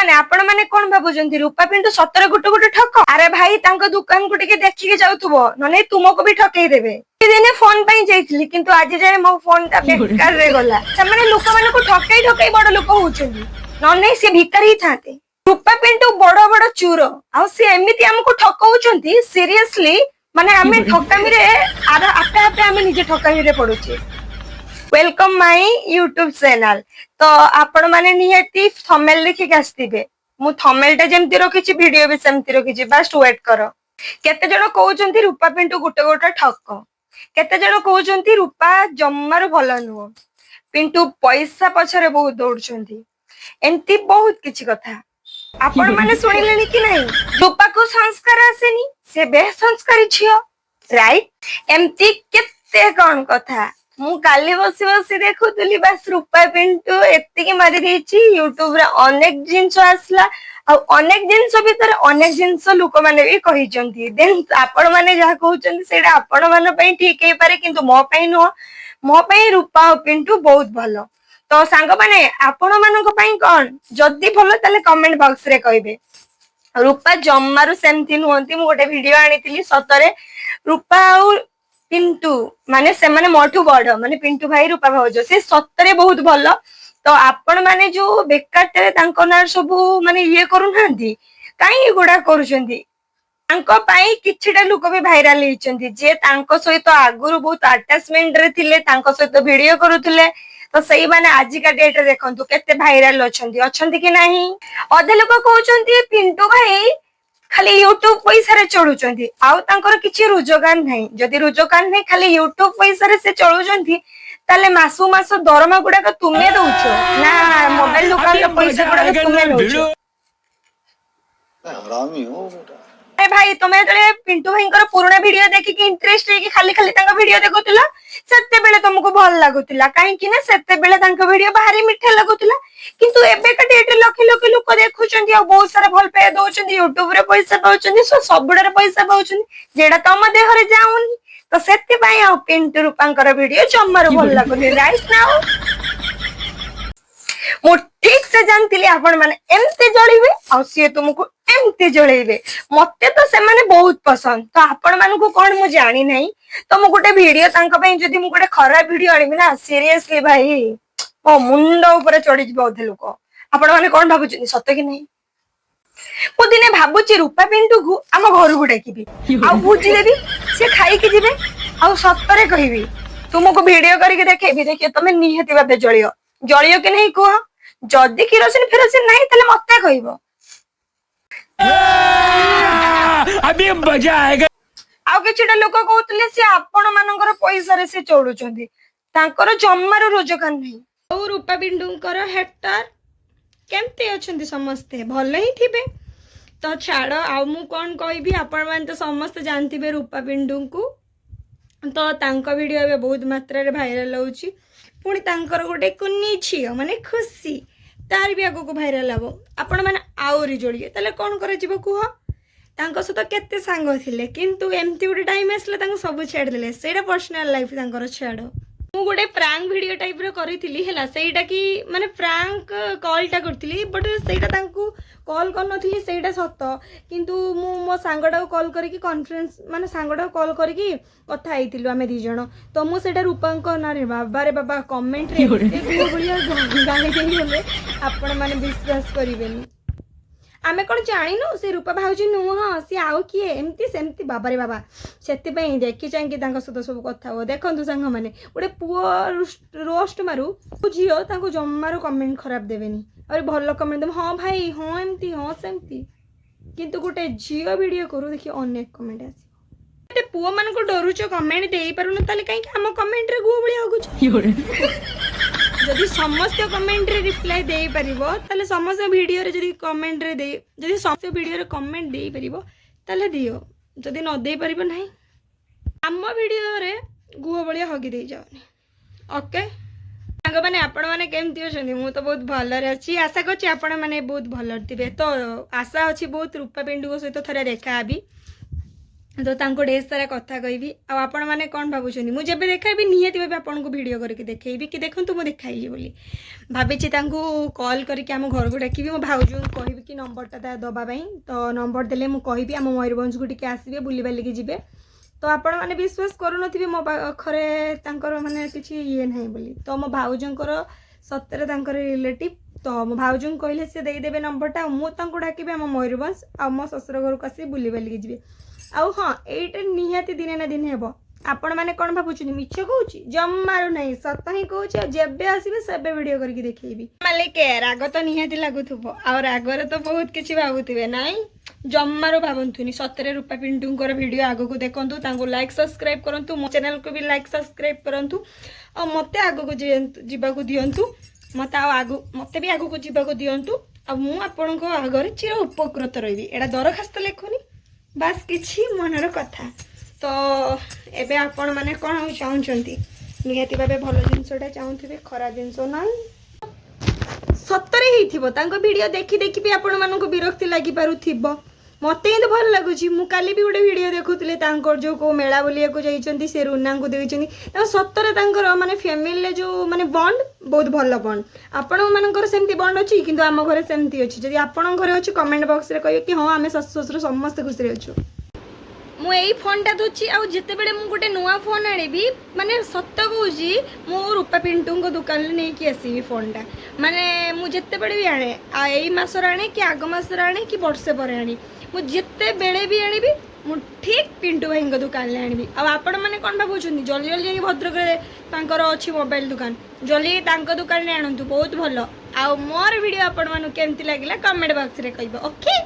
माने आपण माने कोन भाबुचंती रूपा पिंटू सतरे गुटे गुटे ठक अरे भाई तांको दुकान को टिके देखिके जाउथबो नने तुमको भी ठकेई देबे दिने फोन पई जाइतली किंतु आज जाय मो फोन ता बेकार रे गला से माने लोक माने को ठकेई ठकेई बड़ लोक होउचंदी नने से भिकारी थाते रूपा पिंटू बड़ बड़ चूर आ से एमिति हमको ठकौचंती सीरियसली माने हमें ठकामी रे आपे आपे हमें निजे ठकामी रे पडुचे वेलकम माय यूट्यूब चैनल तो आपण माने नियति थंबनेल लिखि के आस्तिबे मु थंबनेल टा जेमति रखिछि वीडियो भी सेमति रखिछि बस वेट करो केते जण कहउचंती रूपा पिंटू गुटे गुटे ठक केते जण कहउचंती रूपा जम्मार भलो नुह पिंटू पैसा पछरे बहुत दौड़चंती एंती बहुत किछि कथा आपण माने सुनिलेनी कि नहीं रूपा को संस्कार आसेनी से बे संस्कारी छियो राइट एमती केते कोन कथा मु काली बसी बसी देखुतली बस रूपा पिंटू एतिकी मारी देछि यूट्यूब रे अनेक जिंस आसला आ अनेक जिंस भीतर अनेक जिंस लोक माने भी कहिचंती देन आपण माने जहा कहउचंती सेडा आपण माने पई ठीक हे पारे किंतु मो पई नो मो पई रूपा पिंटू बहुत भलो तो सांग माने आपण मानको पई कोन जदी भलो ताले कमेंट बॉक्स रे कहिबे रूपा जम्मारु सेमती नुहंती मु गोटे वीडियो आनितिली सतरे रूपा और पिंटू माने से माने मोठू बड़ माने पिंटू भाई रूपा भाउज से सतरे बहुत भलो तो आपण माने जो बेकारटे तांको ना सब माने ये करू नांती काई गुडा करूचंती तांको पाई किछिटा लोक भी भाइराल हिचंती जे तांको सहित आगुरु बहुत अटैचमेंट रे थिले तांको सहित वीडियो करूथिले तो सही माने आज का डेट रे देखंतु केते भाइराल अछंती कि नाही अधे लोक कहउचंती पिंटू भाई खाली यूट्यूब पैसा रे चढुचंती आउ तांकर किछि रोजगार नाही जदी रोजगार नाही खाली यूट्यूब पैसा रे से चढुचंती ताले मासु मास दरमा गुडा का तुमे दउछो ना मोबाइल दुकान रे पैसा गुडा का तुमे दउछो हरामी हो बेटा ए भाई तुमे तळे पिंटू भाईंकर पुराना वीडियो देखि कि इंटरेस्ट रे कि खाली खाली तांका वीडियो देखुतिला सेते बेले तुमको भल लागुतिला काहे कि ना सेते बेले तांका वीडियो भारी मिठा लागुतिला किंतु एबे का डेट लख लख लोक देखुचंदी आ बहुत सारा भल पे दउचंदी यूट्यूब रे पैसा पाउचंदी सबुडा पैसा पाउचंदी जेडा तम देह रे जाउनी तो सेते पई आ पिंटू रूपांकर वीडियो जम्मार भल लागुनी राइट नाउ मु ठीक से जानतिली आपण माने एमते जळीबे आ से तुमको एमते जळेबे मते तो से माने बहुत पसंद तो आपण मानको कोन मु जानि नै तो मु गोटे वीडियो तांका पई जदी मु गोटे खराब वीडियो आनिबे ना सीरियसली भाई ओ मुंड ऊपर चढ़ी जिबे अधे लोक आपण माने कोन भाबुचनी सत्य कि नहीं मु दिने भाबुची रूपा पिंटू को आम घर को डाकिबी आ भूजी देबी से खाई के जिबे आ सत्तरे कहिबी तुमको वीडियो करके देखेबी देखिए तमे निहति भाबे जळियो कि नहीं कह जदी किरोसिन फिरोसिन नहीं तले मते कहबो अभी मजा आएगा आ किछटा लोक कहउतले से आपण मानकर पैसा रे से चढुचंदी तांकर जम्मार रोजगार नहीं ओ रूपा पिंटूंकर हेक्टर केमते अछंती समस्ते भल ही थिबे तो छाड़ आ मु कोन कहबी आपण मान तो समस्त जानथिबे रूपा पिंटू को तो तांका वीडियो एबे बहुत मात्रा रे भाइरल होउची पुणी तांकर गोटे कुन्नी छियो माने खुशी तार भी आगो को भाइरल हबो आपण माने आउरी जोड़िए ताले कोन करे जिवो कुह तांको सतो केते सांग थिले किंतु एमती गोटे टाइम आसले तांको सब छेड़ देले सेटा पर्सनल लाइफ तांकर छेड़ मु गोटे प्रैंक वीडियो टाइप रो करिथिली हला सेटा की माने प्रैंक कॉल टा करथिली बट सेटा तांको कॉल कर नथिली सेटा सत किंतु मु मो सांगडा कॉल करिकि कॉन्फ्रेंस माने सांगडा कॉल करिकि कथा आइतिलु आमे दी जण तो मु सेटा रूपांक ना रे बाबा रे बाबा कमेंट रे एगो बलिया गाली देई होले आपण माने विश्वास करिवेनी आमे कोन जानिनु से रूपा भाउजी नुह से आउ किए एमती सेमती बाबा रे बाबा सेति पई देखि चाहि कि तांका सतो सब कथा हो देखंतु संग माने ओडे पुओ रोस्ट मारू जियो तांको जम्मारो कमेंट खराब देबेनी और भलो कमेंट देम हां भाई हां एमती हां सेमती किंतु गोटे जियो वीडियो करू देखि अनेक कमेंट आसी ते पुओ मन को डरुचो कमेंट देई परु न ताले काई हम कमेंट रे गु बळिया होगुछ जदि समस्त कमेंट रे रिप्लाई दे परिबो ताले समस्त वीडियो रे जदि कमेंट रे दे जदि समस्त वीडियो रे कमेंट दे परिबो ताले दियो जदि न दे परिबो नाही हम वीडियो रे गुह बळिया हगी दे जाओनी ओके सांग माने आपण माने केमती अछनी मु तो बहुत भल रे अछि आशा करछि आपण माने बहुत भल थिबे तो आशा अछि बहुत रूपा पिंटू को सहित थरे देखा आबी तो तांको ढेर सारा कथा कहबी आपण मैंने कौन भावुं मुझे देखाबी निहाती भाव आपन को वीडियो करके देखी कि देखूँ मुझे देखाई बोली भाभी कॉल करके आम घर को डाकि मो भाउज कहबी कि नंबरटा दबाई तो नंबर देले मुझे कहबी आम मयूरभंज को टिके आसबे बुली बालिकी जिबे तो आपण मैंने विश्वास करूनथिबे मो पाखरे तांकर माने किछि ये नाही बोली तो मो भाउजंकर सतरे तांकर रिलेटिव तो मो भाउज कहले से देदेवे नंबरटा मुझे डाकबी आम मयूरभंज आ मो ससुर घर को आस बुली बालिकी जिबे आउ हाँ एटा निहाती दिने ना दिन हेबो आपण माने कोन भाबुछनी मिछ कहूची जम्मारू नहीं सत ही कहूची जेबे आसीबे सेबे वीडियो करके देखैबी मालिक राग तो निहाती लागुथुबो आ रागरे तो बहुत किछि भाबुथिबे नाही जम्मारू भाबंतुनी सतरे रूपा पिंटूंकर वीडियो आगो को देखंतु तांको लाइक सब्सक्राइब करंतु मो चैनल को भी लाइक सब्सक्राइब करंतु आ मते आगो को जीवा को दियंतु मते भी आगो को जीवा को दियंतु आ मु आपन को आगरे चिर उपकृत रहिबी एडा दरखास्त लेखुनी बास किछि मनर कथा तो एबे आपण माने कोन चाहउछंती निहाती भाबे भलो जिंसटा चाहउथिबे खरा जिंस नाही सत्तरे हिथिबो तांको वीडियो देखि देखि भी आपण मानको विरक्ति लागि पारुथिबो मते ही तो भल लगुची मु काली भी गोटे वीडियो देखुतले तांकर जो को मेला बोलिया को जाइचंती से रुना को देइचंती त सत्तरे तांकर माने फैमिली ले जो माने बॉन्ड बहुत भल बॉन्ड आपण मानकर सेमती बॉन्ड अछि किंतु आम घरे सेमती अछि जदि आपण घरे अछि कमेंट बॉक्स रे कहियो कि हां आमे ससुर ससुर समस्त खुशी रे अछु मु एई फोन टा दोची आ जते बेले मु गोटे नुवा फोन आनिबी माने सत्य कहूजी मु रूपा पिंटू को दुकान ले नै कि आसीबी फोन टा माने मु जते बेले भी आने आ एई मासर आने कि आगो मासर आने कि वर्षे पर आनी मु जिते बेले भी आनिबी मु ठीक पिंटू भाई दुकान ले आनिबी आ आपण माने कोन भाबुछनी जल्दी जल्दी जाई भद्रक रे तांकर अछि मोबाइल दुकान जल्दी तांको दुकान ले आनंतु बहुत भलो आ मोर वीडियो आपण मानु केमती लागिला कमेंट बॉक्स रे कहबो ओके।